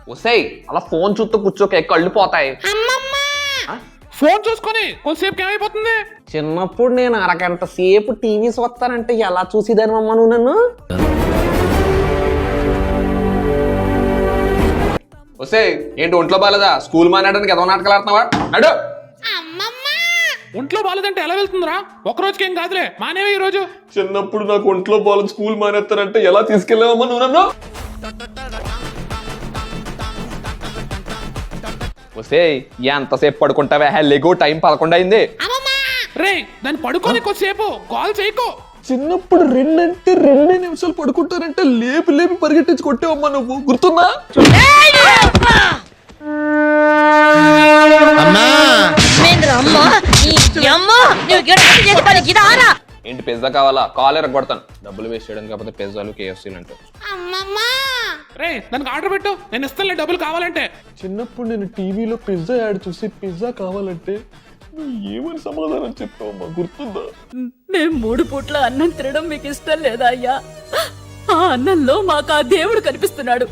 ఒసేయ్ అలా ఫోన్ చూస్తూ కూర్చోకే కళ్ళు పోతాయి. ఫోన్ చూసుకొని కొంతసేపు ఏమైపోతుంది? చిన్నప్పుడు నేను అరగంట సేపు టీవీ చూస్తానంటే ఎలా చూసేదాని అమ్మ నువ్వు నన్ను? ఒసేయ్ ఏంటి ఒంట్లో బాలేదా? స్కూల్ మానేయడానికి ఏదో నాటకాలు ఆడుతున్నావా? అడు ఒంట్లో బాలేదంటే ఎలా వెళ్తుందిరా? ఒక రోజుకి ఏం కాదులే, మానేవే ఈ రోజు. చిన్నప్పుడు నాకు ఒంట్లో బాలేదు స్కూల్ మానేస్తానంటే ఎలా తీసుకెళ్ళావమ్మా నువ్వు నన్ను? ఒసేయ్ ఎంతసేపు పడుకుంటావే? లెగో టైం 11 అయింది. రే దాన్ని పడుకొని కొద్దిసేపు కాల్ చేయకో. చిన్నప్పుడు 2 నిమిషాలు పడుకుంటానంటే లేపి లేపి పరిగెట్టించి కొట్టేవమ్మా నువ్వు, గుర్తుందా? ఏంటి పిజ్జా కావాలా? కాల్ ఎరగొడతాను. డబ్బులు వేస్ట్ చేయడం కాకపోతే పిజ్జాలు కేఎఫ్సీలు అంటే. రే దానికి ఆర్డర్ పెట్టు, నేను ఇస్తానులే డబ్బులు కావాలంటే. చిన్నప్పుడు నేను టీవీలో పిజ్జా యాడ్ చూసి పిజ్జా కావాలంటే నువ్వు ఏమని సమాధానం చెప్పావమ్మా, గుర్తుందా? మేము 3 పూట్ల అన్నం తినడం మీకు ఇష్టం లేదా అయ్యా? ఆ అన్నంలో మాకు ఆ దేవుడు కనిపిస్తున్నాడు.